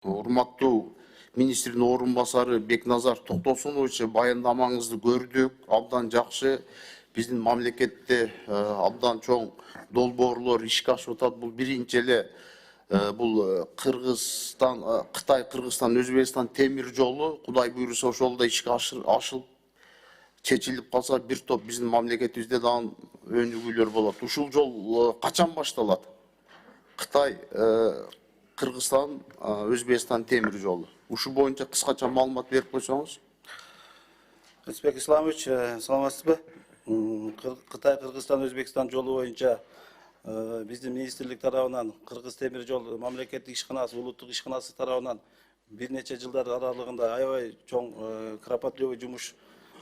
Урматтуу министрдин орун басары Бекназар Токтосунович баяндамаңызды көрдүк. Абдан жакшы. Биздин мамлекетте абдан чоң долбоорлор ишке ашып атат. Бул биринчи эле бул Кыргызстан, Кытай, Кыргызстан, Өзбекстан темир жолу Кудай буйруса ошол да ишке ашылып чечилип калса бир топ биздин мамлекетибизде дагы өнүгүүлөр болот. Ушул жол качан башталат? Кытай, Кыргызстан, Өзбекстан темир жолу. Ушул боюнча кыскача маалымат берип койсоңуз. Рысбек Исламович, саламатсызбы? Кытай, Кыргызстан, Өзбекстан жолу боюнча биздин министрлик тарабынан Кыргыз темир жол мамлекеттик ишканасы, улуттук ишканасы тарабынан бир нече жылдар аралыгында аябай чоң кропотливый жумуш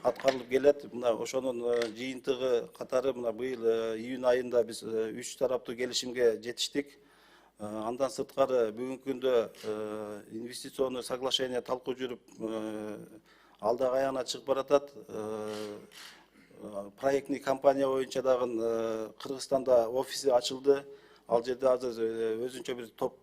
аткарылып келет. Мына ошонун жыйынтыгы катары мына быйыл июнь айында биз 3 тараптуу келишимге жетиштик. Андан сырткары бүгүнкү күндө инвестиционный соглашение талкуу жүрүп алдагы аягына чыгып баратат. Проектный компания боюнча дагы Кыргызстанда офиси ачылды. Ал жерде азыр өзүнчө бир топ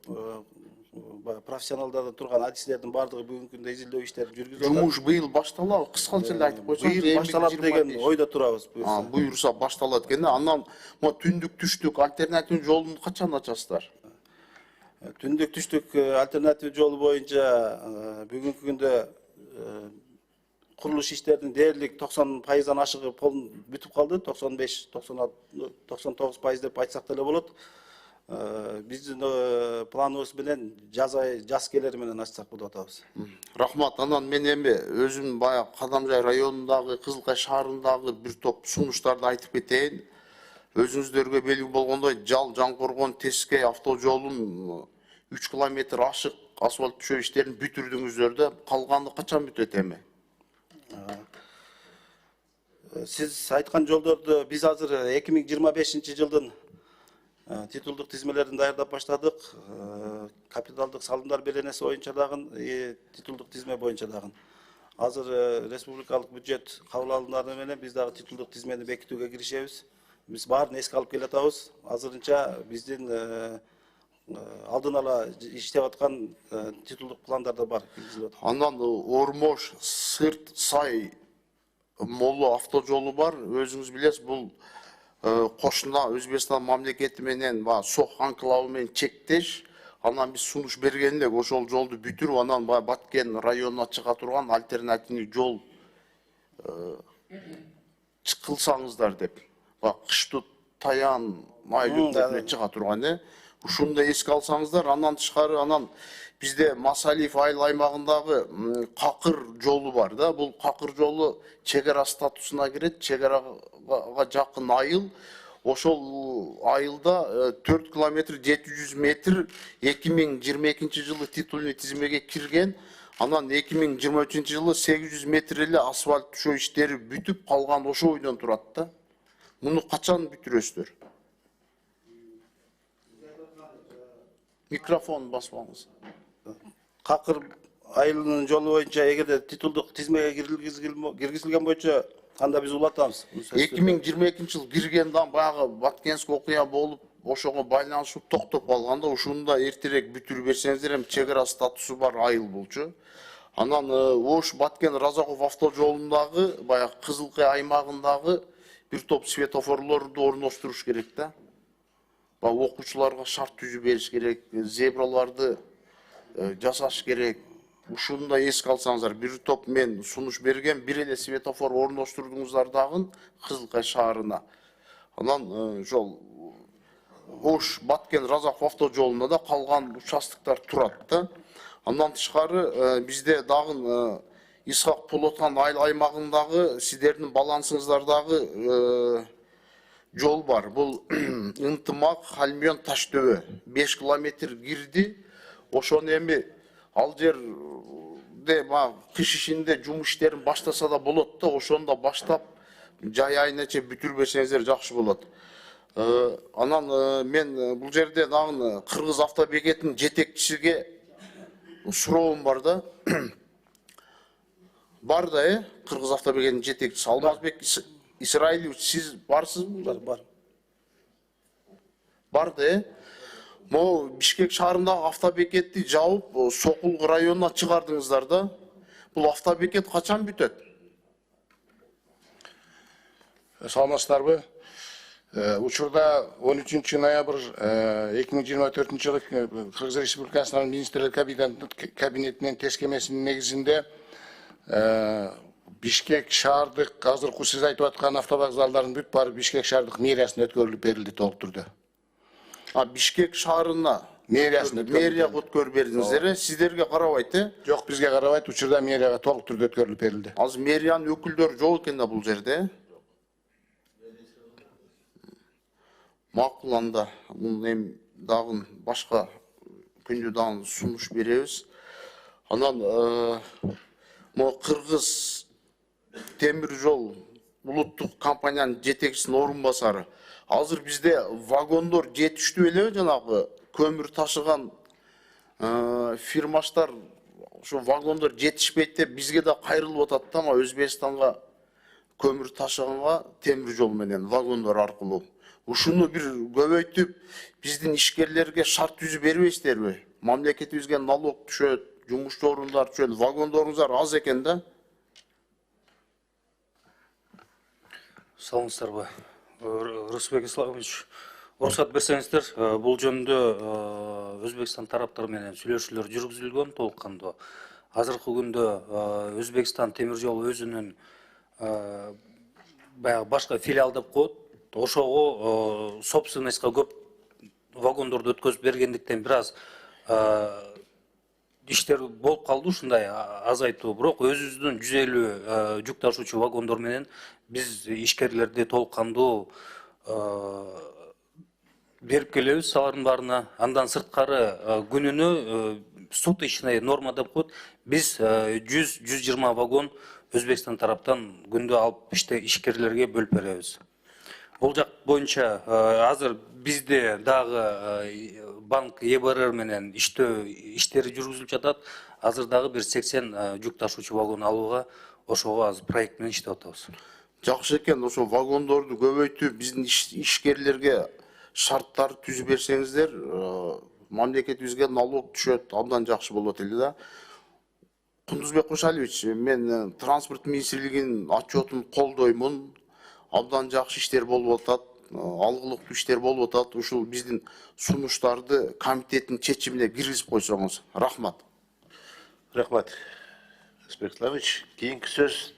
профессионалдардан турган адисттердин баардыгы бүгүнкү күндө изилдөө иштерин жүргүзүп атат. Жумуш быйыл башталабы? Кыскача эле айтып койсоңуз. Быйыл башталат деген ойдо турабыз. Буюрса башталат экен. Андан түндүк түштүк альтернатив жолун качан ачасыздар? Түндүк түштүк альтернатив жолу боюнча бүгүнкү күндө курулуш иштеринин дээрлик 90%дан ашыгып бүтүп калды. 95-99% деп айтсак деле болот. Биздин планыбыз менен жаз келери менен ачсак болуп атабыз. Рахмат. Анан мен эми өзүм баягы Кадамжай районундагы, Кызылкай шаарындагы бир топ сунуштарды айтып кетейин. Өзүңүздөргө белгилүү болгондой, Жал Жаңкоргон Тескей автожолун 3 километр ашык асфальт төшөө иштерин бүтүрдүңүздөр да, калганы качан бүтөт эми? Сиз айткан жолдорду биз азыр 2025-жылдын титулдук тизмелерин даярдап баштадык. Капиталдык салымдар беренеси боюнча дагы, титулдук тизме боюнча дагы. Азыр республикалык бюджет кабыл алынганы менен биз дагы титулдук тизмени бекитүүгө киришебиз. Биз баарын эске алып келатабыз. Азырынча биздин алдын ала иштеп аткан титулдук пландар да бар. Андан Ормош, Сырт, Сай, Молу автожолу бар. Өзүңүз билесиз, бул кошуна Өзбекстан мамлекети менен Сох анклавы менен чектеш. Анан биз сунуш берген элек ошол жолду бүтүрүп, анан Баткен районуна чыга турган альтернативный жол кылсаңыздар деп. Кыштуу Таян майлуу чыга турган. Ушуну эске алсаңыздар. Андан тышкары анан бизде Масалиев айыл аймагындагы Какыр жолу бар да. Бул Какыр жолу чек ара статусуна кирет. Чек арага жакын айыл. Ошол айылда 4 километр 700 метр 2022 жылы титульный тизмеге кирген. Анан 2023 жылы 800 метр эле асфальт төшөө иштери бүтүп калган ошо ойдон турат да. Муну качан бүтүрөсүздөр? Микрофон баспаңыз. Какыр айылынын жолу боюнча эгерде титулдук тизмеге киргизилген боюнча анда биз улатабыз. 2022 жыл киргенден баягы Баткенск окуя болуп, ошого байланышып токтоп калганда, ушуну да эртерээк бүтүрүп берсеңиздер, эми чек ара статусу бар айыл болчу. Анан Ош Баткен Разаков автожолундагы баягы Кызылкай аймагындагы бир топ светофорлорду орноштуруш керек да. Окуучуларга шарт түзүп бериш керек, зебраларды жасаш керек. Ушуну да эске алсаңыздар, бир топ мен сунуш берген, бир эле светофор орноштурдуңуздар дагы Кызылкай шаарына. Анан ошол Ош Баткен Разаков автожолунда да калган участоктор турат да. Андан тышкары бизде дагы Исхак Полотан айыл аймагындагы сиздердин балансыңыздардагы жол бар. Бул Ынтымак Хальмён Таштөбө 5 километр кирди. Ошону эми ал жерде кыш ишинде жумуш иштерин баштаса да болот да, ошону да баштап жай айына чейин бүтүрүп берсеңиздер жакшы болот. Анан мен бул жерде дагы Кыргыз автобекетинин жетекчисиге суроом бар да. Бар да, Кыргыз автобекетинин жетекчиси Алмазбек Исраилович, сиз барсызбы? Бар. Бар да. Могу Бишкек шаарындагы автобекетти жабып, Сокулук районуна чыгардыңыздар да. Бул автобекет качан бүтөт? Саламатсыздарбы? Учурда 13 ноябрь 2024 жылы Кыргыз Республикасынын министрлер кабинетинен тескемесинин негизинде Бишкек шаардык азыркы сиз айтып аткан автовокзалдардын бүт баары Бишкек шаардык мэриясына өткөрүлүп берилди толук түрдө. Бишкек шаарына Мэрияга өткөрүп бердиңиздер, сиздерге карабайт, Жок, бизге карабайт, учурда мэрияга толук түрдө өткөрүлүп берилди. Азыр мэриянын өкүлдөрү жок экен да бул жерде. Макул, анда муну эми дагы башка күндө дагы сунуш беребиз. Анан могу Кыргыз темир жол улуттук компаниянын жетекчисинин орун басары. Азыр бизде вагондор жетиштүү элеби, жанагы көмүр ташыган фирмаштар ошо вагондор жетишпейт деп бизге да кайрылып атат да, Өзбекстанга көмүр ташыганга темир жол менен вагондор аркылуу. Ушуну бир көбөйтүп, биздин ишкерлерге шарт түзүп бербейсиздерби? Мамлекетибизге налог түшөт, жумушчу орундар түшөт, вагондоруңуздар аз экен да. Саламатсыздарбы? Рысбек Исламович, уруксат берсеңиздер, бул жөнүндө Өзбекстан тараптары менен сүйлөшүүлөр жүргүзүлгөн толук кандуу. Азыркы күндө Өзбекстан темир жолу өзүнүн баягы башка филиал деп коет. Ошого собственностька көп вагондорду өткөзүп бергендиктен бир аз иштер болуп калды, ушундай азайтуу. Бирок өзүбүздүн 150 жүк ташуучу вагондор менен биз ишкерлерди толук кандуу берип келебиз алардын баарына. Андан сырткары күнүнө суточный норма деп коет. Биз 100-120 вагон Өзбекстан тараптан күндө алып ишкерлерге бөлүп беребиз. Бул жак боюнча азыр бизде дагы банк ЕБРР менен иштери жүргүзүлүп жатат. Азыр дагы бир 80 жүк ташуучу вагон алууга ошого азыр проект менен иштеп атабыз. Жакшы экен, ошо вагондорду көбөйтүп, биздин ишкерлерге шарттар түзүп берсеңиздер, мамлекетибизге налог түшөт, абдан жакшы болот эле да. Кундузбек Кошалевич, мен транспорт министрлигинин отчетун колдоймун. Абдан жакшы иштер болуп атат, алгылыктуу иштер болуп атат. Ушул биздин сунуштарды комитеттин чечимине киргизип койсоңуз. Рахмат. Рахмат. Рысбек Исламович, кийинки сөз